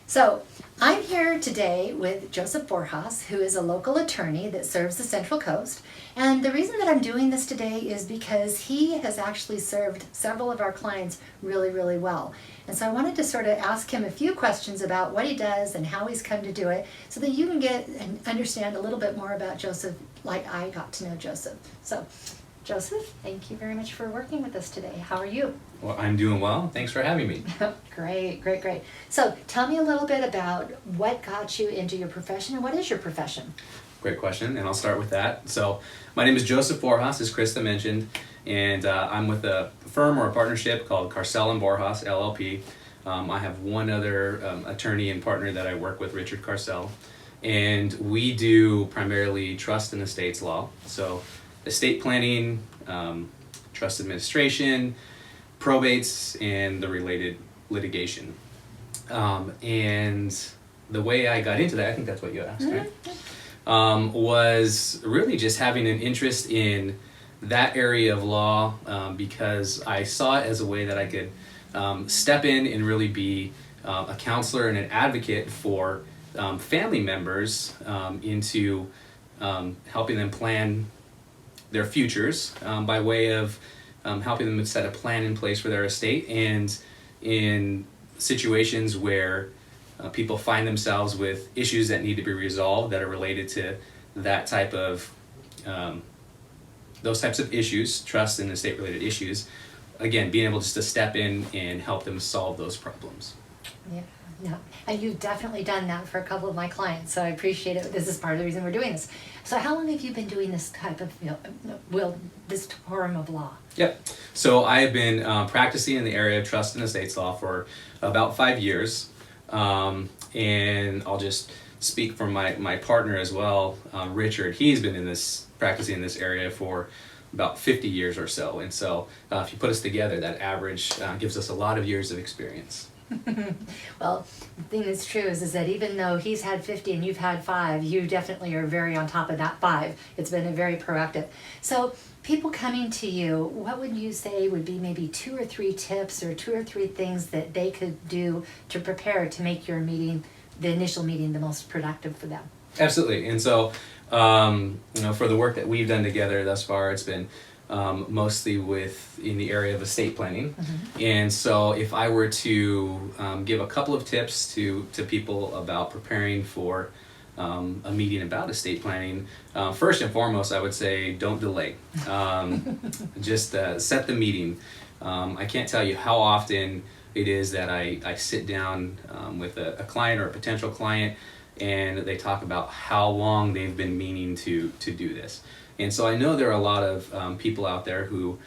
So I'm here today with Joseph Borjas, who is a local attorney that serves the Central Coast. And the reason that I'm doing this today is because he has actually served several of our clients really, really well. And so I wanted to sort of ask him a few questions about what he does and how he's come to do it, so that you can get and understand a little bit more about Joseph like I got to know Joseph. So Joseph, thank you very much for working with us today. How are you? Well, I'm doing well. Thanks for having me. Great, great, great. So tell me a little bit about what got you into your profession and what is your profession? Great question, and I'll start with that. So my name is Joseph Borjas, as Krista mentioned, and I'm with a firm or a partnership called Carcel & Borjas, LLP. I have one other attorney and partner that I work with, Richard Carcel, and we do primarily trust and estates law. So estate planning, trust administration, probates, and the related litigation. And the way I got into that, I think that's what you asked, right? Was really just having an interest in that area of law because I saw it as a way that I could step in and really be a counselor and an advocate for family members into helping them plan their futures by way of helping them set a plan in place for their estate, and in situations where people find themselves with issues that need to be resolved that are related to that type of those types of issues, trust and estate related issues. Again, being able just to step in and help them solve those problems. Yeah, and you've definitely done that for a couple of my clients, so I appreciate it. This is part of the reason we're doing this. So how long have you been doing this type of, this form of law? Yep. So I've been practicing in the area of trust and estates law for about 5 years. And I'll just speak for my partner as well, Richard. He's been practicing in this area for about 50 years or so. And so if you put us together, that average gives us a lot of years of experience. Well, the thing that's true is that even though he's had 50 and you've had 5, you definitely are very on top of that 5. It's been a very proactive. So people coming to you, what would you say would be maybe 2 or 3 tips or 2 or 3 things that they could do to prepare to make your meeting, the initial meeting, the most productive for them? Absolutely. And so, for the work that we've done together thus far, it's been mostly in the area of estate planning. Mm-hmm. And so if I were to give a couple of tips to people about preparing for a meeting about estate planning, first and foremost, I would say don't delay. Just set the meeting. I can't tell you how often it is that I sit down with a client or a potential client, and they talk about how long they've been meaning to do this. And so I know there are a lot of people out there who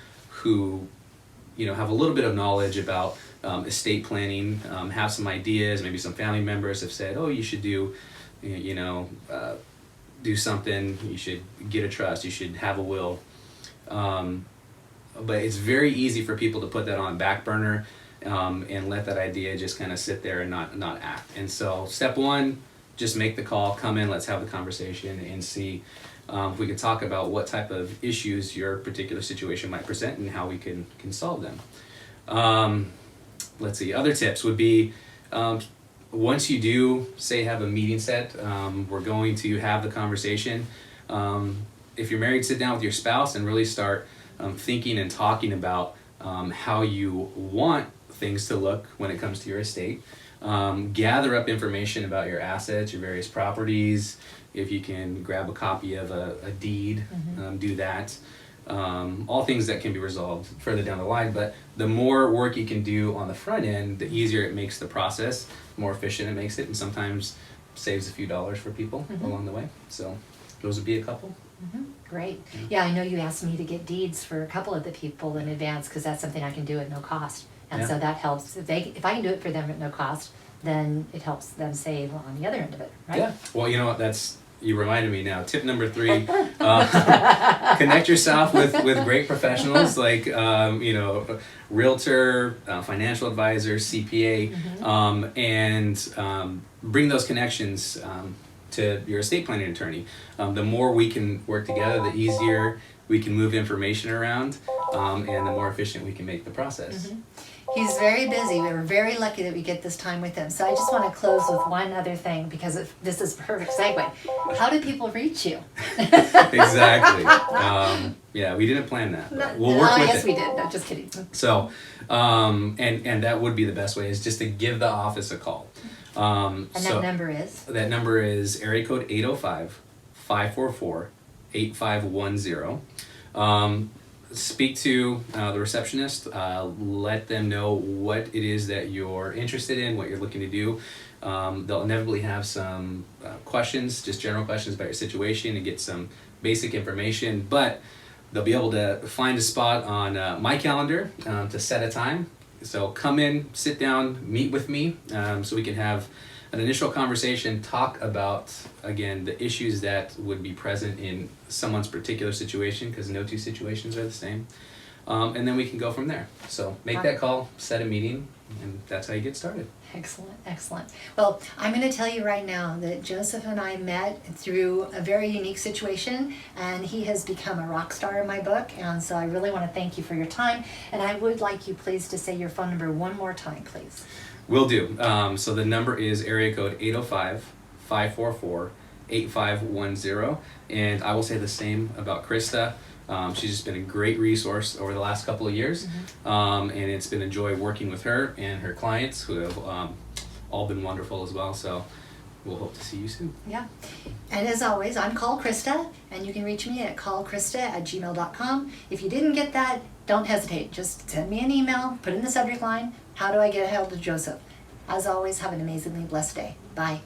have a little bit of knowledge about estate planning, have some ideas. Maybe some family members have said, "Oh, you should do something. You should get a trust. You should have a will." But it's very easy for people to put that on back burner and let that idea just kind of sit there and not act. And so step 1, just make the call, come in, let's have the conversation and see if we could talk about what type of issues your particular situation might present and how we can solve them. Let's see, other tips would be, once you do, say, have a meeting set, we're going to have the conversation. If you're married, sit down with your spouse and really start thinking and talking about how you want things to look when it comes to your estate. Gather up information about your assets, your various properties. If you can grab a copy of a deed, do that. All things that can be resolved further down the line, but the more work you can do on the front end, the easier it makes the process, the more efficient it makes it, and sometimes saves a few dollars for people along the way. So those would be a couple. Great. Yeah, I know you asked me to get deeds for a couple of the people in advance because that's something I can do at no cost. And so that helps. If I can do it for them at no cost, then it helps them save on the other end of it, right? Yeah. Well, you reminded me now. Tip number 3, connect yourself with great professionals like, realtor, financial advisor, CPA, and bring those connections to your estate planning attorney. The more we can work together, the easier we can move information around, and the more efficient we can make the process. He's very busy. We were very lucky that we get this time with him. So I just want to close with one other thing because this is a perfect segue. How do people reach you? Exactly. Yeah, we didn't plan that. But we'll work with yes, it. we did. No, just kidding. So, and that would be the best way is just to give the office a call. And that number is? That number is area code 805-544-8510. Speak to the receptionist. Let them know what it is that you're interested in, what you're looking to do. They'll inevitably have some questions, just general questions about your situation and get some basic information, but they'll be able to find a spot on my calendar to set a time. So come in, sit down, meet with me so we can have an initial conversation, talk about, again, the issues that would be present in someone's particular situation, because no two situations are the same. And then we can go from there. So make that call, set a meeting, and that's how you get started. Excellent, excellent. Well, I'm going to tell you right now that Joseph and I met through a very unique situation, and he has become a rock star in my book, and so I really want to thank you for your time, and I would like you please to say your phone number one more time, please. Will do. So the number is area code 805-544-8510, and I will say the same about Krista. She's just been a great resource over the last couple of years, and it's been a joy working with her and her clients who have all been wonderful as well. So we'll hope to see you soon. Yeah. And as always, I'm Call Krista, and you can reach me at callkrista@gmail.com. If you didn't get that, don't hesitate. Just send me an email, put in the subject line, how do I get a hold of Joseph? As always, have an amazingly blessed day. Bye.